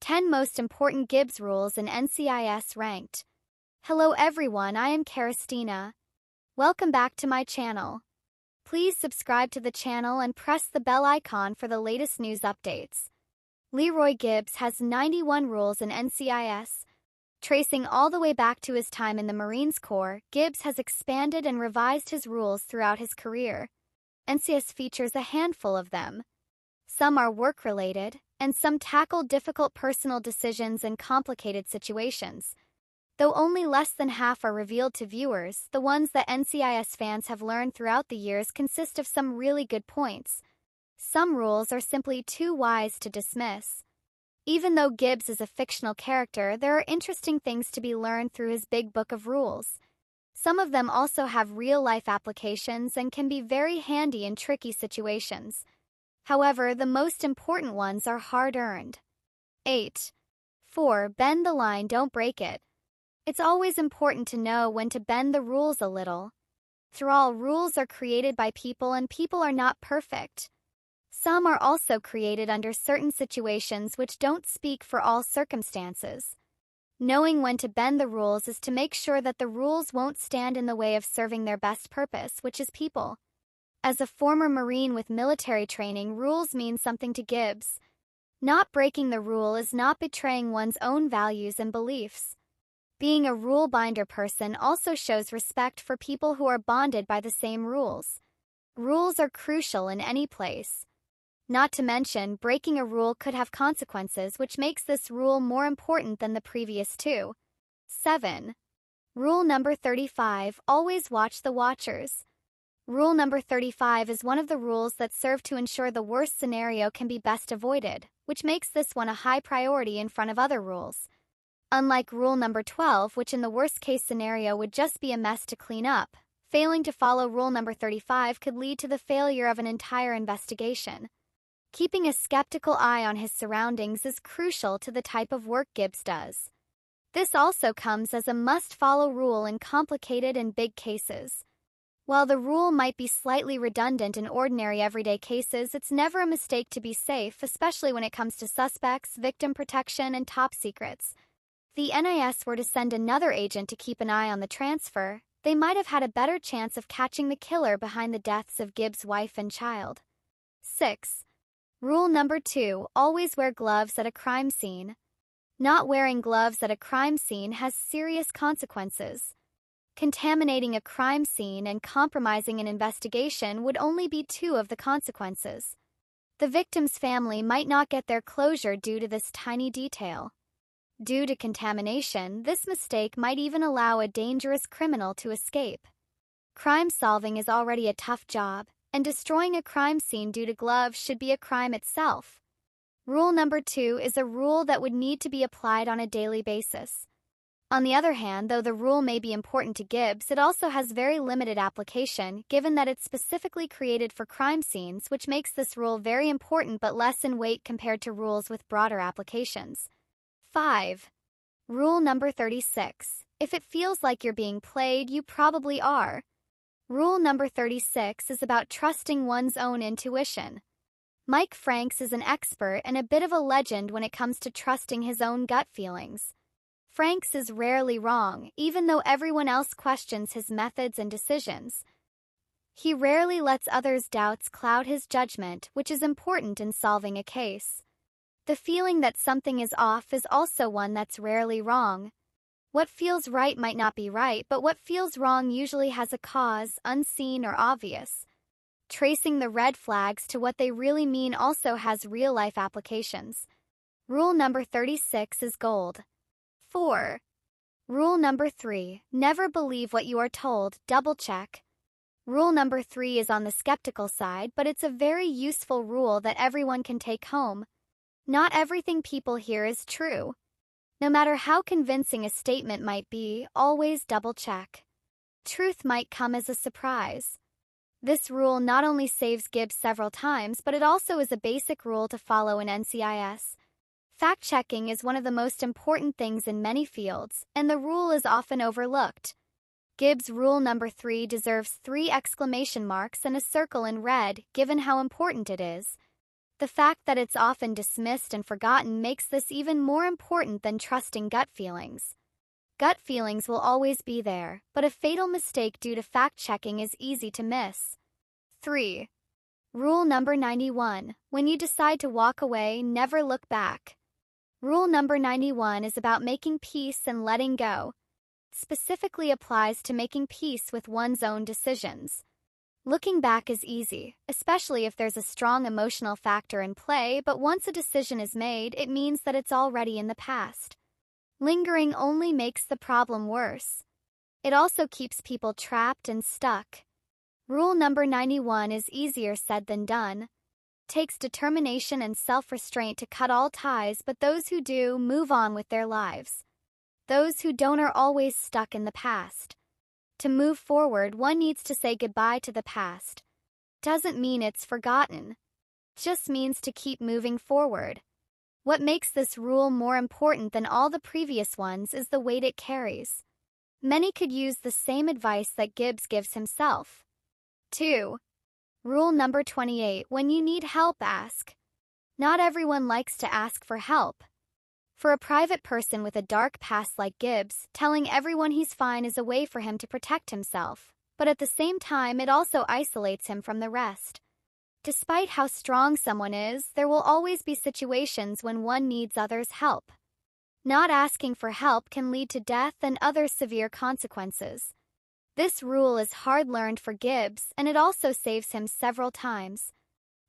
10 Most Important Gibbs Rules in NCIS Ranked. Hello everyone, I am Christina. Welcome back to my channel. Please subscribe to the channel and press the bell icon for the latest news updates. Leroy Gibbs has 91 rules in NCIS. Tracing all the way back to his time in the Marines Corps, Gibbs has expanded and revised his rules throughout his career. NCIS features a handful of them. Some are work-related, and some tackle difficult personal decisions and complicated situations. Though only less than half are revealed to viewers, the ones that NCIS fans have learned throughout the years consist of some really good points. Some rules are simply too wise to dismiss. Even though Gibbs is a fictional character, there are interesting things to be learned through his big book of rules. Some of them also have real-life applications and can be very handy in tricky situations. However, the most important ones are hard-earned. 8. 4. Bend the line, don't break it. It's always important to know when to bend the rules a little. After all, rules are created by people and people are not perfect. Some are also created under certain situations which don't speak for all circumstances. Knowing when to bend the rules is to make sure that the rules won't stand in the way of serving their best purpose, which is people. As a former Marine with military training, rules mean something to Gibbs. Not breaking the rule is not betraying one's own values and beliefs. Being a rule-binder person also shows respect for people who are bonded by the same rules. Rules are crucial in any place. Not to mention, breaking a rule could have consequences, which makes this rule more important than the previous two. 7. Rule number 35, always watch the watchers. Rule number 35 is one of the rules that serve to ensure the worst scenario can be best avoided, which makes this one a high priority in front of other rules. Unlike rule number 12, which in the worst-case scenario would just be a mess to clean up, failing to follow rule number 35 could lead to the failure of an entire investigation. Keeping a skeptical eye on his surroundings is crucial to the type of work Gibbs does. This also comes as a must-follow rule in complicated and big cases. While the rule might be slightly redundant in ordinary everyday cases, it's never a mistake to be safe, especially when it comes to suspects, victim protection, and top secrets. If the NIS were to send another agent to keep an eye on the transfer, they might have had a better chance of catching the killer behind the deaths of Gibbs' wife and child. 6. Rule number 2, always wear gloves at a crime scene. Not wearing gloves at a crime scene has serious consequences. Contaminating a crime scene and compromising an investigation would only be two of the consequences. The victim's family might not get their closure due to this tiny detail. Due to contamination, this mistake might even allow a dangerous criminal to escape. Crime solving is already a tough job, and destroying a crime scene due to gloves should be a crime itself. Rule number 2 is a rule that would need to be applied on a daily basis. On the other hand, though the rule may be important to Gibbs, it also has very limited application, given that it's specifically created for crime scenes, which makes this rule very important but less in weight compared to rules with broader applications. 5. Rule number 36. If it feels like you're being played, you probably are. Rule number 36 is about trusting one's own intuition. Mike Franks is an expert and a bit of a legend when it comes to trusting his own gut feelings. Franks is rarely wrong, even though everyone else questions his methods and decisions. He rarely lets others' doubts cloud his judgment, which is important in solving a case. The feeling that something is off is also one that's rarely wrong. What feels right might not be right, but what feels wrong usually has a cause, unseen or obvious. Tracing the red flags to what they really mean also has real-life applications. Rule number 36 is gold. 4. Rule number 3. Never believe what you are told, double-check. Rule number 3 is on the skeptical side, but it's a very useful rule that everyone can take home. Not everything people hear is true. No matter how convincing a statement might be, always double-check. Truth might come as a surprise. This rule not only saves Gibbs several times, but it also is a basic rule to follow in NCIS. Fact-checking is one of the most important things in many fields, and the rule is often overlooked. Gibbs' rule number 3 deserves 3 exclamation marks and a circle in red, given how important it is. The fact that it's often dismissed and forgotten makes this even more important than trusting gut feelings. Gut feelings will always be there, but a fatal mistake due to fact-checking is easy to miss. 3. Rule number 91. When you decide to walk away, never look back. Rule number 91 is about making peace and letting go. It specifically applies to making peace with one's own decisions. Looking back is easy, especially if there's a strong emotional factor in play, but once a decision is made, it means that it's already in the past. Lingering only makes the problem worse. It also keeps people trapped and stuck. Rule number 91 is easier said than done. It takes determination and self-restraint to cut all ties, but those who do move on with their lives. Those who don't are always stuck in the past. To move forward, one needs to say goodbye to the past. Doesn't mean it's forgotten. Just means to keep moving forward. What makes this rule more important than all the previous ones is the weight it carries. Many could use the same advice that Gibbs gives himself. 2. Rule number 28. When you need help, ask. Not everyone likes to ask for help. For a private person with a dark past like Gibbs, telling everyone he's fine is a way for him to protect himself, but at the same time it also isolates him from the rest. Despite how strong someone is, there will always be situations when one needs others' help. Not asking for help can lead to death and other severe consequences. This rule is hard-learned for Gibbs, and it also saves him several times.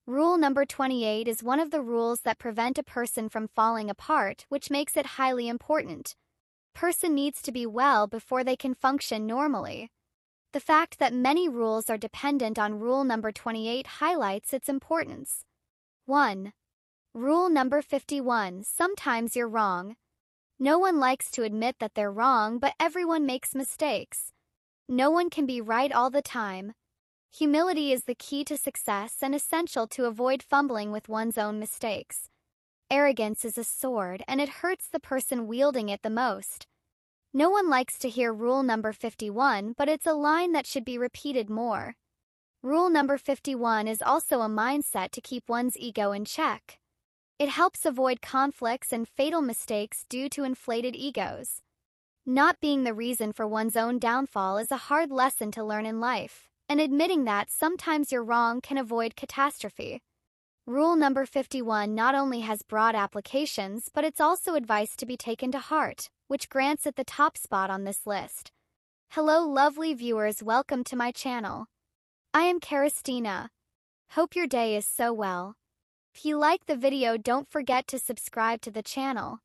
Rule number 28 is one of the rules that prevent a person from falling apart, which makes it highly important. Person needs to be well before they can function normally. The fact that many rules are dependent on rule number 28 highlights its importance. 1. Rule number 51. Sometimes you're wrong. No one likes to admit that they're wrong, but everyone makes mistakes. No one can be right all the time. Humility is the key to success and essential to avoid fumbling with one's own mistakes. Arrogance is a sword, and it hurts the person wielding it the most. No one likes to hear rule number 51, but it's a line that should be repeated more. Rule number 51 is also a mindset to keep one's ego in check. It helps avoid conflicts and fatal mistakes due to inflated egos. Not being the reason for one's own downfall is a hard lesson to learn in life, and admitting that sometimes you're wrong can avoid catastrophe. Rule number 51 not only has broad applications, but it's also advice to be taken to heart, which grants it the top spot on this list. Hello lovely viewers, welcome to my channel. I am Christina. Hope your day is so well. If you like the video, don't forget to subscribe to the channel.